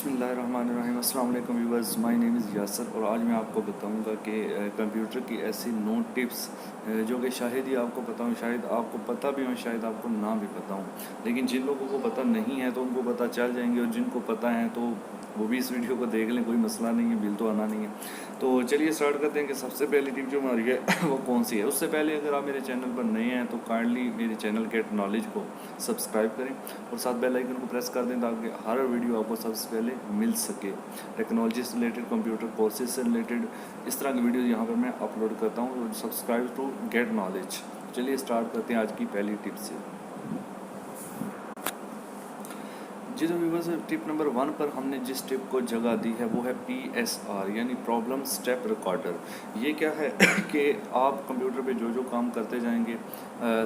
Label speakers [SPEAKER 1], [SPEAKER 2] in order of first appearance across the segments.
[SPEAKER 1] बिस्मिल्लाहिर्रहमानिर्रहीम। अस्सलाम वालेकुम viewers, my name is Yasir और आज मैं आपको बताऊंगा कि कंप्यूटर की ऐसी 9 टिप्स जो कि शायद ही आपको पता हो, शायद आपको पता भी हो, शायद आपको ना भी पता हो, लेकिन जिन लोगों को पता नहीं है तो उनको पता चल जाएंगे और जिनको पता है तो वो भी इस वीडियो को देख लें, कोई मसला नहीं है, बिल तो आना नहीं है। तो चलिए स्टार्ट करते हैं कि सबसे पहली टिप जो हमारी है वो कौन सी है। उससे पहले अगर आप मेरे चैनल पर नए हैं तो काइंडली मेरे चैनल गेट नॉलेज को सब्सक्राइब करें और साथ बेल आइकन को प्रेस कर दें ताकि हर वीडियो आपको सबसे पहले मिल सके। टेक्नोलॉजी से रिलेटेड, कंप्यूटर कोर्सेज से रिलेटेड इस तरह की वीडियो यहाँ पर मैं अपलोड करता हूँ। Subscribe to get knowledge. चलिए स्टार्ट करते हैं आज की पहली टिप से। जी तो व्यूअर्स, टिप नंबर 1 पर हमने जिस टिप को जगह दी है वो है PSR यानी प्रॉब्लम स्टेप रिकॉर्डर। ये क्या है कि आप कंप्यूटर पे जो जो काम करते जाएंगे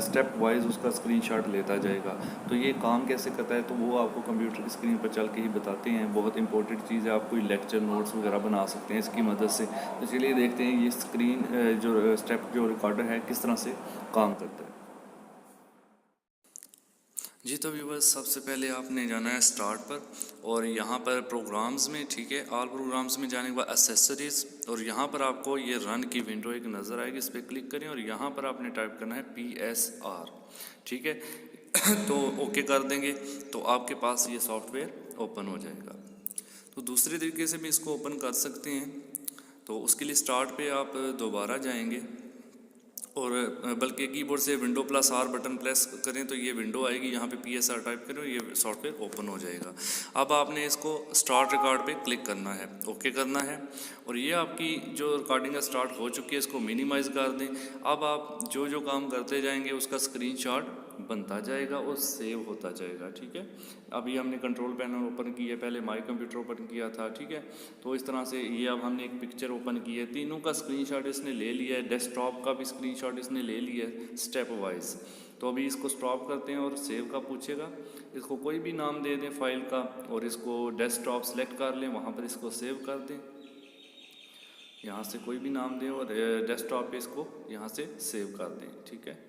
[SPEAKER 1] स्टेप वाइज उसका स्क्रीनशॉट लेता जाएगा। तो ये काम कैसे करता है तो वो आपको कंप्यूटर की स्क्रीन पर चल के ही बताते हैं। बहुत इंपॉर्टेंट चीज़ है, आप कोई लेक्चर नोट्स वगैरह बना सकते हैं इसकी मदद से। तो चलिए देखते हैं ये स्क्रीन जो स्टेप जो रिकॉर्डर है किस तरह से काम करता है। जी तो व्यूअर्स, सबसे पहले आपने जाना है स्टार्ट पर और यहाँ पर प्रोग्राम्स में, ठीक है, ऑल प्रोग्राम्स में जाने के बाद एसेसरीज़ और यहाँ पर आपको ये रन की विंडो एक नज़र आएगी, इस पर क्लिक करें और यहाँ पर आपने टाइप करना है PSR, ठीक है। तो ओके कर देंगे तो आपके पास ये सॉफ्टवेयर ओपन हो जाएगा। तो दूसरे तरीके से भी इसको ओपन कर सकते हैं। तो उसके लिए स्टार्ट पे आप दोबारा जाएंगे और बल्कि कीबोर्ड से window plus R button press करें तो ये विंडो आएगी, यहाँ पे PSR टाइप करें, ये सॉफ्टवेयर ओपन हो जाएगा। अब आपने इसको स्टार्ट रिकॉर्ड पे क्लिक करना है, ओके करना है और ये आपकी जो रिकॉर्डिंग स्टार्ट हो चुकी है इसको मिनिमाइज़ कर दें। अब आप जो जो काम करते जाएंगे उसका स्क्रीनशॉट बनता जाएगा और सेव होता जाएगा, ठीक है। अभी हमने कंट्रोल पैनल ओपन किया, पहले माई कंप्यूटर ओपन किया था, ठीक है। तो इस तरह से ये अब हमने एक पिक्चर ओपन की है, तीनों का स्क्रीनशॉट इसने ले लिया है, डेस्कटॉप का भी स्क्रीनशॉट इसने ले लिया है स्टेप वाइज। तो अभी इसको स्टॉप करते हैं और सेव का पूछेगा, इसको कोई भी नाम दे दें फाइल का और इसको डेस्कटॉप सेलेक्ट कर लें, वहाँ पर इसको सेव कर दें, यहाँ से कोई भी नाम दें और डेस्कटॉप पे इसको यहाँ से सेव कर दें, ठीक है।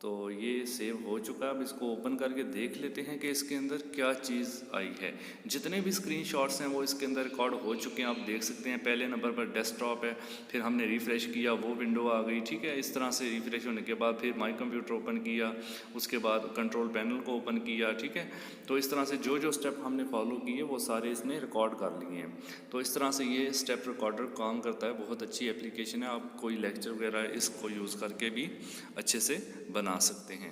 [SPEAKER 1] तो ये सेव हो चुका है। अब इसको ओपन करके देख लेते हैं कि इसके अंदर क्या चीज़ आई है। जितने भी स्क्रीनशॉट्स हैं वो इसके अंदर रिकॉर्ड हो चुके हैं, आप देख सकते हैं। पहले नंबर पर डेस्कटॉप है, फिर हमने रिफ़्रेश किया वो विंडो आ गई, ठीक है। इस तरह से रिफ़्रेश होने के बाद फिर माई कंप्यूटर ओपन किया, उसके बाद कंट्रोल पैनल को ओपन किया, ठीक है। तो इस तरह से जो जो स्टेप हमने फॉलो किए वो सारे इसने रिकॉर्ड कर लिए हैं। तो इस तरह से ये स्टेप रिकॉर्डर काम करता है, बहुत अच्छी एप्लीकेशन है। आप कोई लेक्चर वगैरह इसको यूज़ करके भी अच्छे से बना सकते हैं।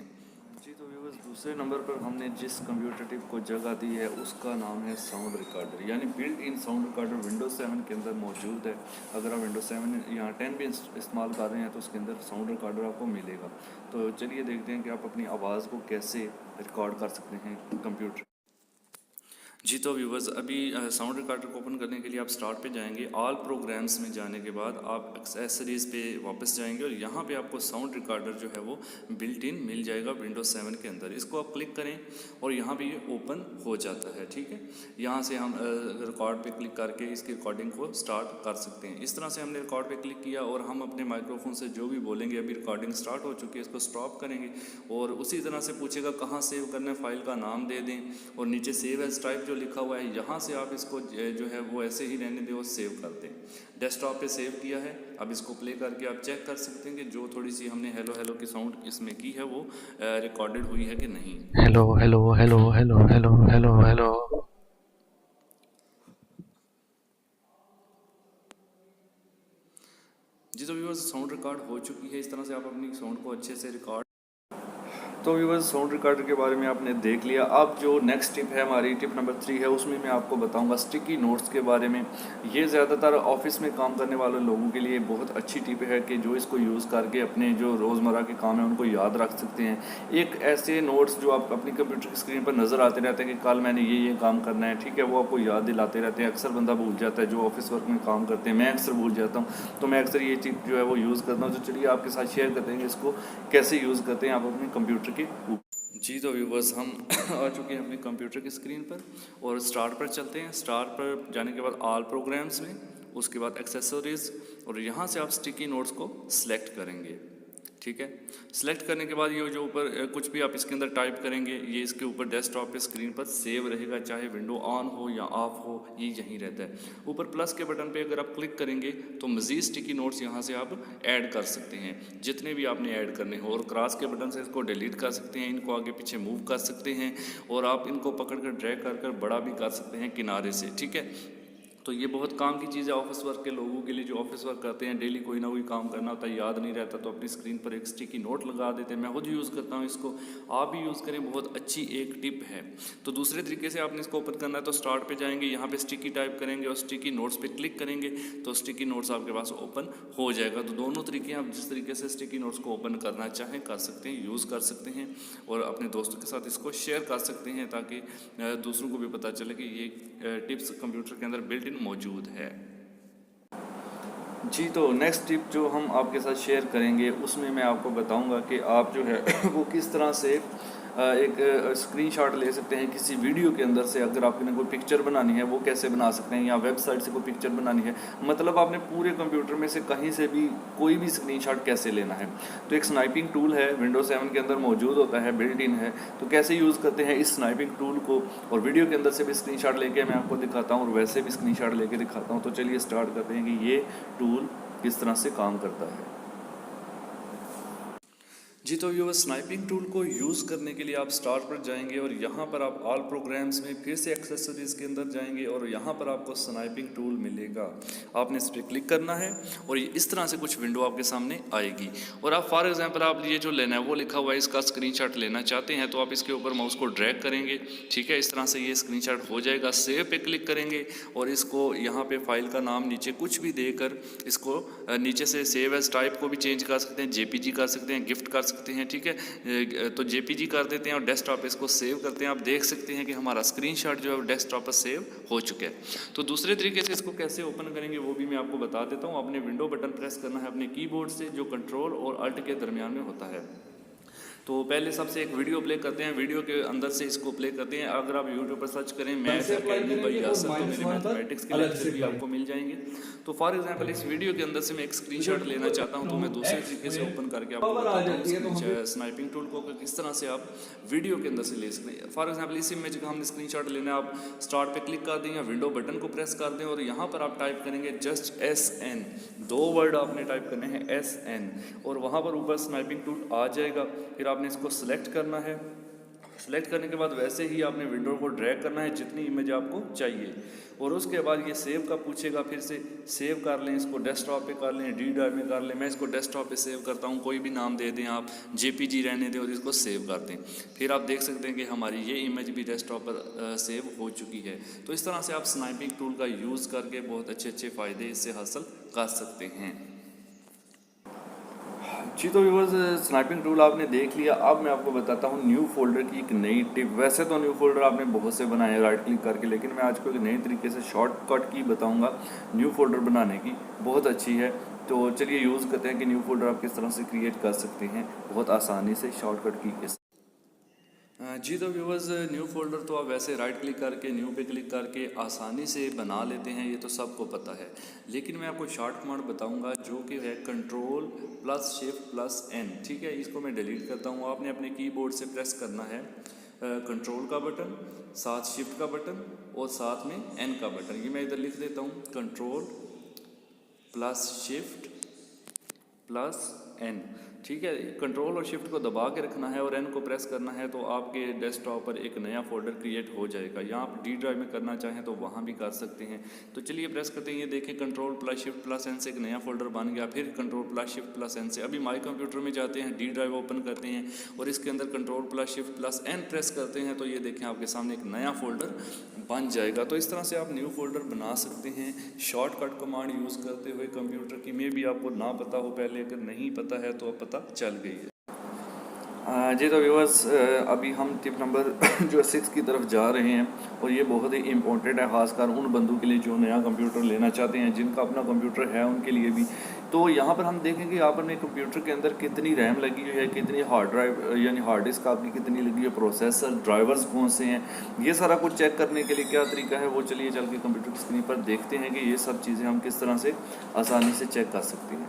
[SPEAKER 1] जी तो व्यूअर्स, दूसरे नंबर पर हमने जिस कंप्यूटर टिप को जगह दी है उसका नाम है साउंड रिकॉर्डर यानी built in sound recorder. Windows 7 के अंदर मौजूद है। अगर आप विंडोज़ 7 या 10 भी इस्तेमाल कर रहे हैं तो उसके अंदर साउंड रिकॉर्डर आपको मिलेगा। तो चलिए देखते हैं कि आप अपनी आवाज़ को कैसे रिकॉर्ड कर सकते हैं कंप्यूटर। जी तो व्यूवर्स, अभी साउंड रिकॉर्डर को ओपन करने के लिए आप स्टार्ट पे जाएंगे, ऑल प्रोग्राम्स में जाने के बाद आप एक्सेसरीज़ पे वापस जाएंगे और यहाँ पे आपको साउंड रिकॉर्डर जो है वो बिल्ट इन मिल जाएगा विंडोज़ 7 के अंदर। इसको आप क्लिक करें और यहाँ पे ये ओपन हो जाता है, ठीक है। यहाँ से हम रिकॉर्ड पे क्लिक करके इसकी रिकॉर्डिंग को स्टार्ट कर सकते हैं। इस तरह से हमने रिकॉर्ड पे क्लिक किया और हम अपने माइक्रोफोन से जो भी बोलेंगे, अभी रिकॉर्डिंग स्टार्ट हो चुकी है, इसको स्टॉप करेंगे और उसी तरह से पूछेगा कहाँ सेव करना है, फाइल का नाम दे दें और नीचे सेव एज टाइप जो लिखा हुआ है यहाँ से आप इसको जो है वो ऐसे ही रहने दें और सेव कर दें। डेस्कटॉप पे सेव किया है। अब इसको प्ले करके आप चेक कर सकते हैं कि जो थोड़ी सी हमने हेलो हेलो की साउंड इसमें की है वो रिकॉर्डेड हुई है कि नहीं।
[SPEAKER 2] Hello hello hello hello hello hello hello.
[SPEAKER 1] जी तो व्यूअर्स, साउंड रिकॉर्ड हो चुकी है। इस तरह से आप अपनी साउंड को अच्छे से रिकॉर्ड। तो व्यूअर्स, साउंड रिकॉर्डर के बारे में आपने देख लिया। अब जो नेक्स्ट टिप है हमारी, टिप नंबर 3 है, उसमें मैं आपको बताऊंगा स्टिकी नोट्स के बारे में। ये ज़्यादातर ऑफिस में काम करने वाले लोगों के लिए बहुत अच्छी टिप है कि जो इसको यूज़ करके अपने जो रोज़मर्रा के काम है उनको याद रख सकते हैं। एक ऐसे नोट्स जो आप अपनी कंप्यूटर की स्क्रीन पर नज़र आते रहते हैं कि कल मैंने ये काम करना है, ठीक है, वो आपको याद दिलाते रहते हैं। अक्सर बंदा भूल जाता है जो ऑफिस वर्क में काम करते हैं, मैं अक्सर भूल जाता हूँ। तो मैं अक्सर ये टिप जो है वो यूज़ करता हूँ। तो चलिए आपके साथ शेयर करते हैं इसको कैसे यूज़ करते हैं आप अपने कंप्यूटर के ऊपर। जी तो व्यूवर्स, हम आ चुके हैं अपने कंप्यूटर की स्क्रीन पर और स्टार्ट पर चलते हैं। स्टार्ट पर जाने के बाद ऑल प्रोग्राम्स में, उसके बाद एक्सेसरीज़ और यहाँ से आप स्टिकी नोट्स को सिलेक्ट करेंगे। ठीक है। सिलेक्ट करने के बाद ये जो ऊपर कुछ भी आप इसके अंदर टाइप करेंगे ये इसके ऊपर डेस्कटॉप पे स्क्रीन पर सेव रहेगा, चाहे विंडो ऑन हो या ऑफ हो, ये यहीं रहता है। ऊपर प्लस के बटन पे अगर आप क्लिक करेंगे तो मज़ीद स्टिकी नोट्स यहाँ से आप ऐड कर सकते हैं, जितने भी आपने ऐड करने हो, और क्रॉस के बटन से इसको डिलीट कर सकते हैं, इनको आगे पीछे मूव कर सकते हैं, और आप इनको पकड़ कर ड्रैग कर कर बड़ा भी कर सकते हैं किनारे से। ठीक है, तो ये बहुत काम की चीज़ है ऑफिस वर्क के लोगों के लिए, जो ऑफिस वर्क करते हैं, डेली कोई ना कोई काम करना होता है, याद नहीं रहता, तो अपनी स्क्रीन पर एक स्टिकी नोट लगा देते हैं। मैं खुद यूज़ करता हूँ इसको, आप भी यूज़ करें, बहुत अच्छी एक टिप है। तो दूसरे तरीके से आपने इसको ओपन करना है तो स्टार्ट पे जाएंगे, यहाँ पे स्टिकी टाइप करेंगे और स्टिकी नोट्स पे क्लिक करेंगे तो स्टिकी नोट्स आपके पास ओपन हो जाएगा। तो दोनों तरीके आप जिस तरीके से स्टिकी नोट्स को ओपन करना चाहें कर सकते हैं, यूज़ कर सकते हैं, और अपने दोस्तों के साथ इसको शेयर कर सकते हैं ताकि दूसरों को भी पता चले कि ये टिप्स कंप्यूटर के अंदर बिल्ट इन मौजूद है। जी, तो नेक्स्ट टिप जो हम आपके साथ शेयर करेंगे उसमें मैं आपको बताऊंगा कि आप जो है वो किस तरह से एक स्क्रीनशॉट ले सकते हैं किसी वीडियो के अंदर से। अगर आपने कोई पिक्चर बनानी है वो कैसे बना सकते हैं, या वेबसाइट से कोई पिक्चर बनानी है, मतलब आपने पूरे कंप्यूटर में से कहीं से भी कोई भी स्क्रीनशॉट कैसे लेना है। तो एक स्नाइपिंग टूल है, विंडोज 7 के अंदर मौजूद होता है, बिल्ट इन है। तो कैसे यूज़ करते हैं इस स्नाइपिंग टूल को, और वीडियो के अंदर से भी स्क्रीनशॉट लेके मैं आपको दिखाता हूँ और वैसे भी स्क्रीनशॉट लेके दिखाता हूँ। तो चलिए स्टार्ट करते हैं कि ये टूल किस तरह से काम करता है। जी, तो ये स्नाइपिंग टूल को यूज़ करने के लिए आप स्टार्ट पर जाएंगे और यहाँ पर आप ऑल प्रोग्राम्स में फिर से एक्सेसरीज़ के अंदर जाएंगे और यहाँ पर आपको स्नाइपिंग टूल मिलेगा। आपने इस पर क्लिक करना है और ये इस तरह से कुछ विंडो आपके सामने आएगी। और आप फॉर एग्जांपल आप ये जो लेना है वो लिखा हुआ है, इसका स्क्रीनशॉट लेना चाहते हैं तो आप इसके ऊपर माउस को ड्रैग करेंगे। ठीक है, इस तरह से ये स्क्रीनशॉट हो जाएगा। सेव पे क्लिक करेंगे और इसको यहाँ पे फाइल का नाम नीचे कुछ भी देकर इसको नीचे से सेव एज टाइप को भी चेंज कर सकते हैं, जेपीजी कर सकते हैं, गिफ्ट कर सकते हैं। ठीक है, तो जेपीजी कर देते हैं और डेस्कटॉप पे इसको सेव करते हैं। आप देख सकते हैं कि हमारा स्क्रीनशॉट जो है डेस्कटॉप पर सेव हो चुका है। तो दूसरे तरीके से इसको कैसे ओपन करेंगे वो भी मैं आपको बता देता हूँ। अपने विंडो बटन प्रेस करना है अपने कीबोर्ड से, जो कंट्रोल और अल्ट के दरमियान में होता है। तो पहले सबसे एक वीडियो प्ले करते हैं, वीडियो के अंदर से इसको प्ले करते हैं। अगर आप यूट्यूब पर सर्च करें मैथ अकेडमी बाय यासर तो मेरे मैथमेटिक्स के लेक्चर भी आपको मिल जाएंगे। तो फॉर एग्जांपल इस वीडियो के अंदर से मैं एक स्क्रीनशॉट लेना चाहता हूं, तो मैं दूसरे तरीके से ओपन करके आपको बताता हूं स्नाइपिंग टूल को किस तरह से आप वीडियो के अंदर से ले सकते हैं। फॉर एग्जांपल इस इमेज का हमने स्क्रीनशॉट लेना है, आप स्टार्ट पे क्लिक कर दें या विंडो बटन को प्रेस कर दें और यहाँ पर आप टाइप करेंगे जस्ट SN, 2 वर्ड आपने टाइप करने हैं SN, और वहाँ पर ऊपर स्नाइपिंग टूल आ जाएगा। फिर आपने इसको सिलेक्ट करना है। सिलेक्ट करने के बाद वैसे ही आपने विंडो को ड्रैग करना है जितनी इमेज आपको चाहिए, और उसके बाद ये सेव का पूछेगा, फिर से सेव कर लें, इसको डेस्कटॉप पे कर लें, डी ड्राइव में कर लें। मैं इसको डेस्कटॉप पे सेव करता हूँ, कोई भी नाम दे दें आप, जेपीजी रहने दें और इसको सेव कर दें। फिर आप देख सकते हैं कि हमारी ये इमेज भी डेस्कटॉप पर सेव हो चुकी है। तो इस तरह से आप स्नाइपिंग टूल का यूज़ करके बहुत अच्छे अच्छे फ़ायदे इससे हासिल कर सकते हैं। जी, तो व्यूअर्स स्नाइपिंग टूल आपने देख लिया। अब मैं आपको बताता हूँ न्यू फोल्डर की एक नई टिप। वैसे तो न्यू फोल्डर आपने बहुत से बनाए हैं राइट क्लिक करके, लेकिन मैं आज को एक नए तरीके से शॉर्टकट की बताऊँगा न्यू फोल्डर बनाने की, बहुत अच्छी है। तो चलिए यूज़ करते हैं कि न्यू फोल्डर आप किस तरह से क्रिएट कर सकते हैं बहुत आसानी से शॉर्टकट की के साथ। जी, तो व्यूअर्स न्यू फोल्डर तो आप वैसे राइट क्लिक करके न्यू पे क्लिक करके आसानी से बना लेते हैं, ये तो सबको पता है। लेकिन मैं आपको शॉर्ट कमांड बताऊंगा जो कि है Ctrl+Shift+N। ठीक है, इसको मैं डिलीट करता हूँ। आपने अपने कीबोर्ड से प्रेस करना है कंट्रोल का बटन, साथ शिफ्ट का बटन और साथ में N का बटन। ये मैं इधर लिख देता हूँ Ctrl+Shift+N। ठीक है, कंट्रोल और शिफ्ट को दबा के रखना है और N को प्रेस करना है, तो आपके डेस्कटॉप पर एक नया फोल्डर क्रिएट हो जाएगा। या आप डी ड्राइव में करना चाहें तो वहाँ भी कर सकते हैं। तो चलिए प्रेस करते हैं, ये देखें Ctrl+Shift+N से एक नया फोल्डर बन गया। फिर Ctrl+Shift+N से अभी माई कंप्यूटर में जाते हैं, डी ड्राइव ओपन करते हैं और इसके अंदर Ctrl+Shift+N प्रेस करते हैं, तो ये देखें आपके सामने एक नया फोल्डर बन जाएगा। तो इस तरह से आप न्यू फोल्डर बना सकते हैं शॉर्टकट कमांड यूज़ करते हुए। कंप्यूटर की में भी आपको ना पता हो पहले, अगर नहीं पता है तो पता चल गई है। जी, तो व्यूअर्स अभी हम टिप नंबर जो 6 की तरफ जा रहे हैं और ये बहुत ही इम्पोर्टेंट है, ख़ासकर उन बंदों के लिए जो नया कंप्यूटर लेना चाहते हैं, जिनका अपना कंप्यूटर है उनके लिए भी। तो यहाँ पर हम देखेंगे आप अपने कंप्यूटर के अंदर कितनी रैम लगी हुई है, कितनी हार्ड ड्राइव यानी हार्ड डिस्क आपकी कितनी लगी है, प्रोसेसर, ड्राइवर्स कौन से हैं, ये सारा कुछ चेक करने के लिए क्या तरीका है वो चलिए चल के कंप्यूटर की स्क्रीन पर देखते हैं कि ये सब चीज़ें हम किस तरह से आसानी से चेक कर सकते हैं।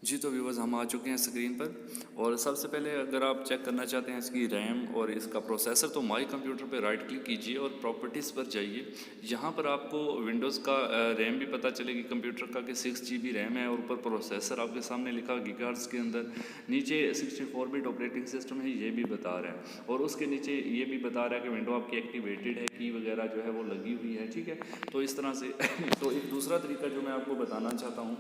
[SPEAKER 1] जी तो व्यूवर्स हम आ चुके हैं स्क्रीन पर। और सबसे पहले अगर आप चेक करना चाहते हैं इसकी रैम और इसका प्रोसेसर तो माई कंप्यूटर पर राइट क्लिक कीजिए और प्रॉपर्टीज़ पर जाइए। यहाँ पर आपको विंडोज़ का रैम भी पता चलेगी कंप्यूटर का कि 6 GB रैम है और ऊपर प्रोसेसर आपके सामने लिखा गीगाहर्ट्ज़ के अंदर। नीचे 64 बिट ऑपरेटिंग सिस्टम है ये भी बता रहा है और उसके नीचे ये भी बता रहा है कि विंडो आपकी एक्टिवेटेड है, की वगैरह जो है वो लगी हुई है। ठीक है, तो इस तरह से तो एक दूसरा तरीका जो मैं आपको बताना चाहता हूँ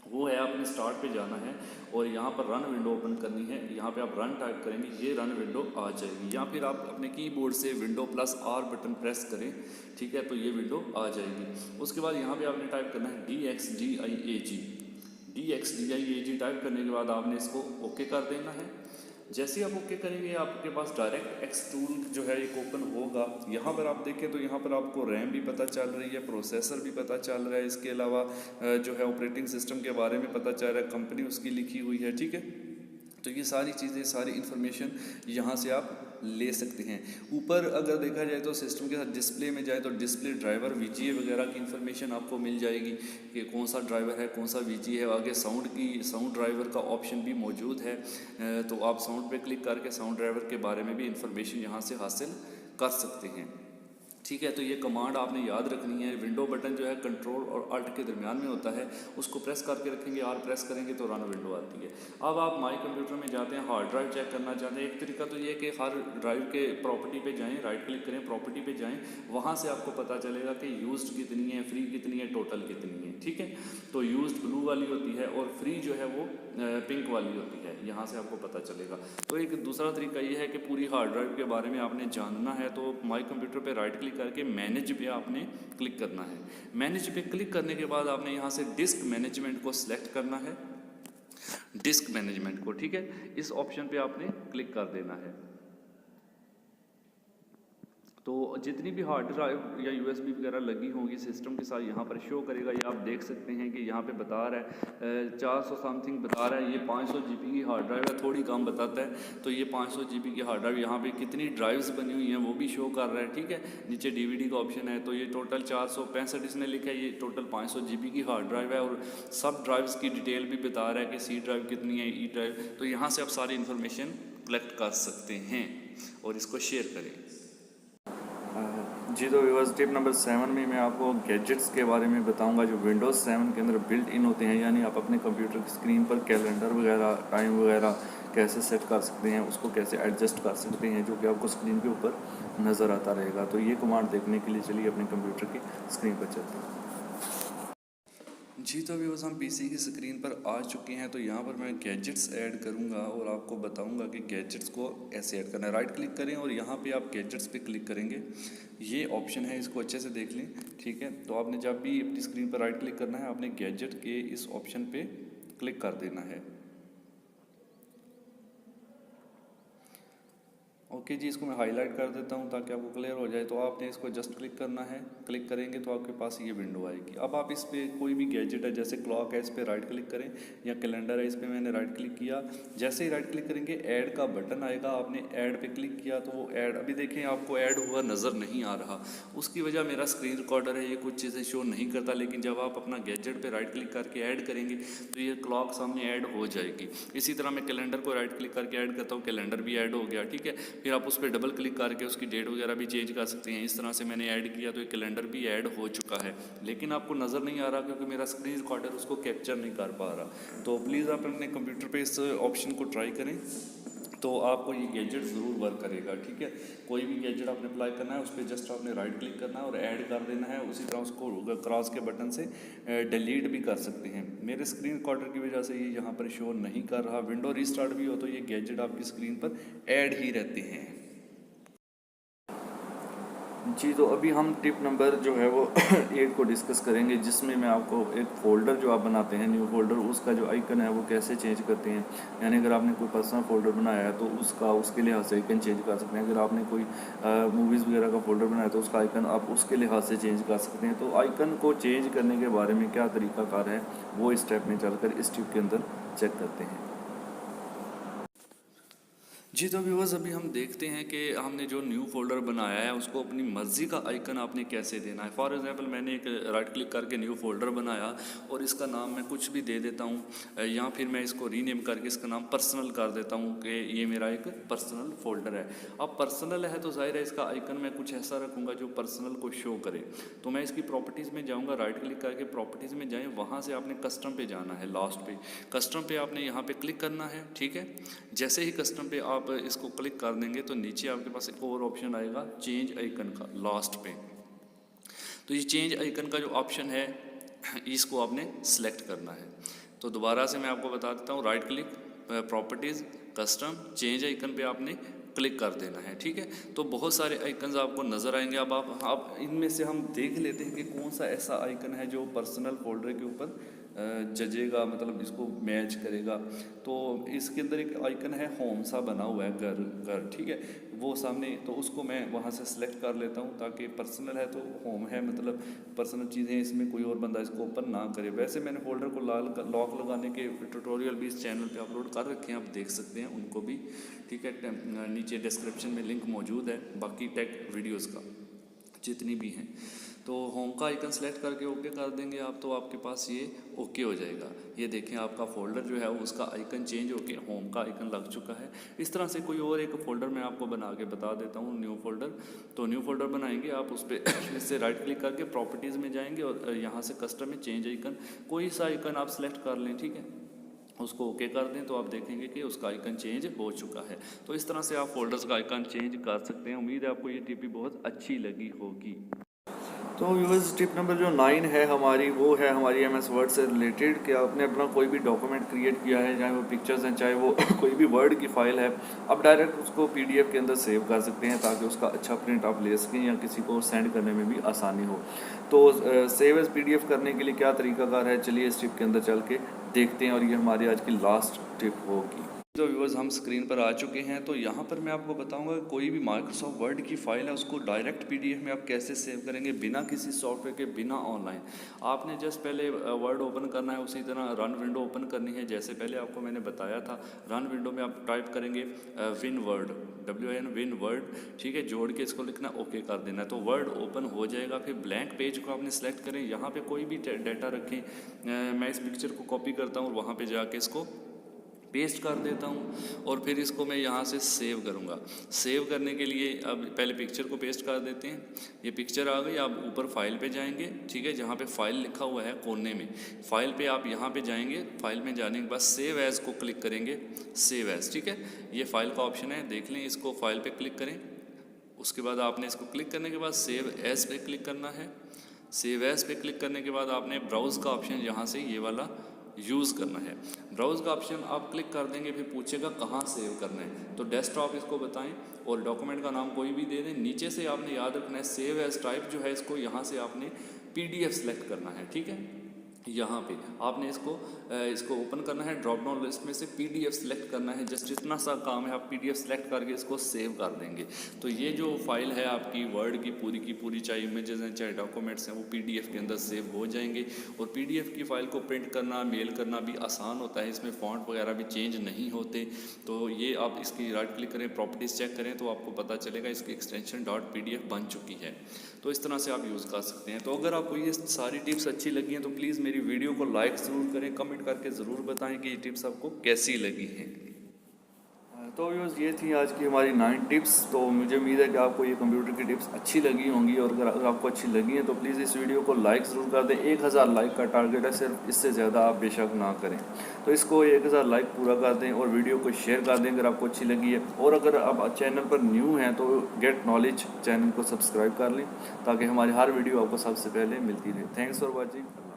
[SPEAKER 1] वो है आपने स्टार्ट पे जाना है और यहाँ पर रन विंडो ओपन करनी है। यहाँ पे आप रन टाइप करेंगे, ये रन विंडो आ जाएगी। या फिर आप अपने कीबोर्ड से विंडो +R बटन प्रेस करें, ठीक है, तो ये विंडो आ जाएगी। उसके बाद यहाँ पे आपने टाइप करना है DXDIAG टाइप करने के बाद आपने इसको ओके कर देना है। जैसे ही आप ओके करेंगे आपके पास डायरेक्ट एक्स टूल जो है एक ओपन होगा। यहाँ पर आप देखें तो यहाँ पर आपको रैम भी पता चल रही है, प्रोसेसर भी पता चल रहा है, इसके अलावा जो है ऑपरेटिंग सिस्टम के बारे में पता चल रहा है, कंपनी उसकी लिखी हुई है। ठीक है, तो ये सारी चीज़ें, सारी इन्फॉर्मेशन यहाँ से आप ले सकते हैं। ऊपर अगर देखा जाए तो सिस्टम के साथ डिस्प्ले में जाए तो डिस्प्ले ड्राइवर VGA वगैरह की इन्फॉर्मेशन आपको मिल जाएगी कि कौन सा ड्राइवर है, कौन सा VGA है। आगे साउंड ड्राइवर का ऑप्शन भी मौजूद है, तो आप साउंड पे क्लिक करके साउंड ड्राइवर के बारे में भी इन्फॉर्मेशन यहाँ से हासिल कर सकते हैं। ठीक है, तो ये कमांड आपने याद रखनी है। विंडो बटन जो है कंट्रोल और अल्ट के दरमियान में होता है, उसको प्रेस करके रखेंगे, R प्रेस करेंगे तो रन विंडो आती है। अब आप माई कंप्यूटर में जाते हैं, हार्ड ड्राइव चेक करना चाहते हैं। एक तरीका तो ये है कि हर ड्राइव के प्रॉपर्टी पे जाएं, राइट क्लिक करें, प्रॉपर्टी पे जाएं, वहाँ से आपको पता चलेगा कि यूज्ड कितनी है, फ्री कितनी है, टोटल कितनी है। ठीक है, तो यूज्ड ब्लू वाली होती है और फ्री जो है वो पिंक वाली होती है, यहाँ से आपको पता चलेगा। तो एक दूसरा तरीका ये है कि पूरी हार्ड ड्राइव के बारे में आपने जानना है तो माई कंप्यूटर पे राइट क्लिक करके मैनेज पे आपने क्लिक करना है। मैनेज पे क्लिक करने के बाद आपने यहाँ से डिस्क मैनेजमेंट को सिलेक्ट करना है, डिस्क मैनेजमेंट को। ठीक है, इस ऑप्शन पे आपने क्लिक कर देना है। तो जितनी भी हार्ड ड्राइव या USB वगैरह लगी होंगी सिस्टम के साथ यहाँ पर शो करेगा। ये आप देख सकते हैं कि यहाँ पे बता रहा है 400 समथिंग बता रहा है। ये 500 GB की हार्ड ड्राइव है, थोड़ी कम बताता है। तो ये 500 GB की हार्ड ड्राइव, यहाँ पे कितनी ड्राइव्स बनी हुई हैं वो भी शो कर रहा है। ठीक है, नीचे DVD का ऑप्शन है, तो ये टोटल 465 इसने लिखा है, ये टोटल 500 GB की हार्ड ड्राइव है। और सब ड्राइव्स की डिटेल भी बता रहा है कि C ड्राइव कितनी है, E ड्राइव। तो यहाँ से आप सारी इन्फॉर्मेशन कलेक्ट कर सकते हैं और इसको शेयर करें। जी तो व्यूअर्स, टिप नंबर 7 में मैं आपको गैजेट्स के बारे में बताऊंगा जो विंडोज़ 7 के अंदर बिल्ट इन होते हैं। यानी आप अपने कंप्यूटर की स्क्रीन पर कैलेंडर वगैरह, टाइम वगैरह कैसे सेट कर सकते हैं, उसको कैसे एडजस्ट कर सकते हैं, जो कि आपको स्क्रीन के ऊपर नज़र आता रहेगा। तो ये कमांड देखने के लिए चलिए अपने कंप्यूटर की स्क्रीन पर चलते हैं। जी तो व्यूअर्स, हम PC की स्क्रीन पर आ चुके हैं। तो यहाँ पर मैं गैजेट्स ऐड करूँगा और आपको बताऊँगा कि गैजेट्स को ऐसे ऐड करना है। राइट क्लिक करें और यहाँ पे आप गैजेट्स पे क्लिक करेंगे। ये ऑप्शन है, इसको अच्छे से देख लें। ठीक है, तो आपने जब भी अपनी स्क्रीन पर राइट क्लिक करना है, आपने गैजेट के इस ऑप्शन पे क्लिक कर देना है। ओके जी, इसको मैं हाईलाइट कर देता हूँ ताकि आपको क्लियर हो जाए। तो आपने इसको जस्ट क्लिक करना है, क्लिक करेंगे तो आपके पास ये विंडो आएगी। अब आप इस पर कोई भी गैजेट है, जैसे क्लॉक है, इस पर राइट क्लिक करें, या कैलेंडर है, इस पर मैंने राइट क्लिक किया। जैसे ही राइट क्लिक करेंगे ऐड का बटन आएगा, आपने ऐड पे क्लिक किया तो वो ऐड, अभी देखें आपको ऐड हुआ नज़र नहीं आ रहा। उसकी वजह मेरा स्क्रीन रिकॉर्डर है, ये कुछ चीज़ें शो नहीं करता। लेकिन जब आप अपना गैजेट पर राइट क्लिक करके ऐड करेंगे तो ये क्लॉक सामने ऐड हो जाएगी। इसी तरह मैं कैलेंडर को राइट क्लिक करके ऐड करता हूँ, कैलेंडर भी ऐड हो गया। ठीक है, फिर आप उस पर डबल क्लिक करके उसकी डेट वगैरह भी चेंज कर सकते हैं। इस तरह से मैंने ऐड किया तो ये कैलेंडर भी ऐड हो चुका है, लेकिन आपको नज़र नहीं आ रहा क्योंकि मेरा स्क्रीन रिकॉर्डर उसको कैप्चर नहीं कर पा रहा। तो प्लीज़ आप अपने कंप्यूटर पे इस ऑप्शन को ट्राई करें तो आपको ये गैजेट ज़रूर वर्क करेगा। ठीक है, कोई भी गैजेट आपने अप्लाई करना है उस पर जस्ट आपने राइट क्लिक करना है और ऐड कर देना है। उसी तरह उसको क्रॉस के बटन से डिलीट भी कर सकते हैं। मेरे स्क्रीन रिकॉर्डर की वजह से ये यहाँ पर शो नहीं कर रहा। विंडो रीस्टार्ट भी हो तो ये गैजेट आपकी स्क्रीन पर ऐड ही रहते हैं। जी तो अभी हम टिप नंबर जो है वो 8 को डिस्कस करेंगे, जिसमें मैं आपको एक फ़ोल्डर जो आप बनाते हैं, न्यू फोल्डर, उसका जो आइकन है वो कैसे चेंज करते हैं। यानी अगर आपने कोई पर्सनल फोल्डर बनाया है तो उसके लिहाज से आइकन चेंज कर सकते हैं। अगर आपने कोई मूवीज़ वगैरह का फोल्डर बनाया तो उसका आइकन आप उसके लिहाज से चेंज कर सकते हैं। तो आइकन को चेंज करने के बारे में क्या तरीक़ाकार है वो इस स्टेप में चलकर इस टिप के अंदर चेक करते हैं। जी तो व्यूअर्स अभी हम देखते हैं कि हमने जो न्यू फोल्डर बनाया है उसको अपनी मर्ज़ी का आइकन आपने कैसे देना है। फॉर एग्जांपल मैंने एक राइट क्लिक करके न्यू फोल्डर बनाया और इसका नाम मैं कुछ भी दे देता हूँ या फिर मैं इसको रीनेम करके इसका नाम पर्सनल कर देता हूँ कि ये मेरा एक पर्सनल फोल्डर है। अब पर्सनल है तो जाहिर है इसका आइकन मैं कुछ ऐसा रखूँगा जो पर्सनल को शो करे। तो मैं इसकी प्रॉपर्टीज़ में जाऊँगा, राइट क्लिक करके प्रॉपर्टीज़ में जाएँ, वहाँ से आपने कस्टम पे जाना है, लास्ट पे कस्टम पे आपने यहाँ पे क्लिक करना है। ठीक है, जैसे ही कस्टम पे आप इसको क्लिक कर देंगे तो नीचे आपके पास एक और ऑप्शन आएगा चेंज आइकन का, लास्ट पे। तो ये चेंज आइकन का जो ऑप्शन है इसको आपने सेलेक्ट करना है। तो दोबारा से मैं आपको बता देता हूँ, right click, properties, custom, change icon पे आपने क्लिक कर देना है। ठीक है, तो बहुत सारे आइकन्स आपको नज़र आएंगे। अब आप इनमें से हम देख लेते हैं कि कौन सा ऐसा आइकन है जो पर्सनल फोल्डर के ऊपर जजेगा, मतलब इसको मैच करेगा। तो इसके अंदर एक आइकन है होम सा बना हुआ है, घर। ठीक है, वो सामने, तो उसको मैं वहाँ से सिलेक्ट कर लेता हूँ ताकि पर्सनल है तो होम है, मतलब पर्सनल चीज़ें इसमें कोई और बंदा इसको ओपन ना करे। वैसे मैंने फोल्डर को लॉक लगाने के ट्यूटोरियल भी इस चैनल पे अपलोड कर रखे हैं, आप देख सकते हैं उनको भी। ठीक है, नीचे डिस्क्रिप्शन में लिंक मौजूद है बाकी टेक वीडियोज़ का जितनी भी हैं। तो होम का आइकन सेलेक्ट करके ओके कर देंगे आप, तो आपके पास ये ओके हो जाएगा। ये देखें आपका फ़ोल्डर जो है उसका आइकन चेंज होके होम का आइकन लग चुका है। इस तरह से कोई और एक फ़ोल्डर मैं आपको बना के बता देता हूँ, न्यू फोल्डर। तो न्यू फोल्डर बनाएंगे आप, उस पर इससे राइट क्लिक करके प्रॉपर्टीज़ में जाएंगे और यहाँ से कस्टम में चेंज आइकन, कोई सा आइकन आप सेलेक्ट कर लें। ठीक है, उसको ओके कर दें तो आप देखेंगे कि उसका आइकन चेंज हो चुका है। तो इस तरह से आप फोल्डर्स का आइकन चेंज कर सकते हैं। उम्मीद है आपको ये टिप भी बहुत अच्छी लगी होगी।
[SPEAKER 3] तो व्यूअर्स टिप नंबर जो 9 है हमारी, वो है हमारी MS वर्ड से रिलेटेड कि आपने अपना कोई भी डॉक्यूमेंट क्रिएट किया है, चाहे वो पिक्चर्स हैं, चाहे वो कोई भी वर्ड की फ़ाइल है, आप डायरेक्ट उसको PDF के अंदर सेव कर सकते हैं ताकि उसका अच्छा प्रिंट आप ले सकें या किसी को सेंड करने में भी आसानी हो। तो सेव एज़ PDF करने के लिए क्या तरीकाकार है, चलिए इस टिप के अंदर चल के देखते हैं और ये हमारी आज की लास्ट टिप होगी।
[SPEAKER 1] तो व्यूअर्स हम स्क्रीन पर आ चुके हैं। तो यहाँ पर मैं आपको बताऊंगा कोई भी माइक्रोसॉफ्ट वर्ड की फ़ाइल है उसको डायरेक्ट PDF में आप कैसे सेव करेंगे बिना किसी सॉफ्टवेयर के, बिना ऑनलाइन। आपने जस्ट पहले वर्ड ओपन करना है, उसी तरह रन विंडो ओपन करनी है जैसे पहले आपको मैंने बताया था। रन विंडो में आप टाइप करेंगे win word, WIN win word. ठीक है, जोड़ के इसको लिखना, ओके कर देना है तो वर्ड ओपन हो जाएगा। फिर ब्लैंक पेज को आपने सेलेक्ट करें, यहाँ पर कोई भी डाटा रखें। मैं इस पिक्चर को कॉपी करता हूँ और वहाँ पर जाके इसको पेस्ट कर देता हूँ और फिर इसको मैं यहाँ से सेव करूँगा। सेव करने के लिए अब पहले पिक्चर को पेस्ट कर देते हैं। ये पिक्चर आ गई, आप ऊपर फाइल पे जाएंगे। ठीक है, जहाँ पे फाइल लिखा हुआ है कोने में, फाइल पे आप यहाँ पे जाएंगे। फाइल में जाने के बाद सेव एज़ को क्लिक करेंगे, सेव एज़। ठीक है, ये फाइल का ऑप्शन है, देख लें। इसको फाइल पे क्लिक करें, उसके बाद आपने इसको क्लिक करने के बाद सेव एज़ पे क्लिक करना है। सेव एज़ पे क्लिक करने के बाद आपने ब्राउज़ का ऑप्शन यहाँ से ये वाला यूज़ करना है। ब्राउज़ का ऑप्शन आप क्लिक कर देंगे, फिर पूछेगा कहाँ सेव करना है, तो डेस्कटॉप इसको बताएं और डॉक्यूमेंट का नाम कोई भी दे दें। नीचे से आपने याद रखना है सेव एज टाइप जो है इसको यहाँ से आपने PDF सेलेक्ट करना है। ठीक है, यहाँ पे आपने इसको ओपन करना है, ड्रॉप डाउन लिस्ट में से PDF सेलेक्ट करना है। जस्ट इतना सा काम है, आप PDF सेलेक्ट करके इसको सेव कर देंगे। तो ये जो फाइल है आपकी वर्ड की पूरी, चाहे इमेजेस हैं चाहे डॉक्यूमेंट्स हैं, वो PDF के अंदर सेव हो जाएंगे। और PDF की फ़ाइल को प्रिंट करना, मेल करना भी आसान होता है, इसमें फ़ॉन्ट वगैरह भी चेंज नहीं होते। तो ये आप इसकी राइट क्लिक करें, प्रॉपर्टीज़ चेक करें तो आपको पता चलेगा इसकी एक्सटेंशन .PDF बन चुकी है। तो इस तरह से आप यूज़ कर सकते हैं। तो अगर आपको ये सारी टिप्स अच्छी लगी हैं तो प्लीज़ मेरी वीडियो को लाइक ज़रूर करें, कमेंट करके ज़रूर बताएं कि ये टिप्स आपको कैसी लगी हैं।
[SPEAKER 3] तो व्यूअर्स ये थी आज की हमारी 9 टिप्स। तो मुझे उम्मीद है कि आपको ये कंप्यूटर की टिप्स अच्छी लगी होंगी और अगर आपको अच्छी लगी हैं तो प्लीज़ इस वीडियो को लाइक ज़रूर कर दें। 1000 लाइक का टारगेट है, सिर्फ इससे ज़्यादा आप बेशक ना करें। तो इसको 1000 लाइक पूरा कर दें और वीडियो को शेयर कर दें अगर आपको अच्छी लगी है। और अगर आप चैनल पर न्यू हैं तो गेट नॉलेज चैनल को सब्सक्राइब कर लें ताकि हमारी हर वीडियो आपको सबसे पहले मिलती रहे। Thanks for watching.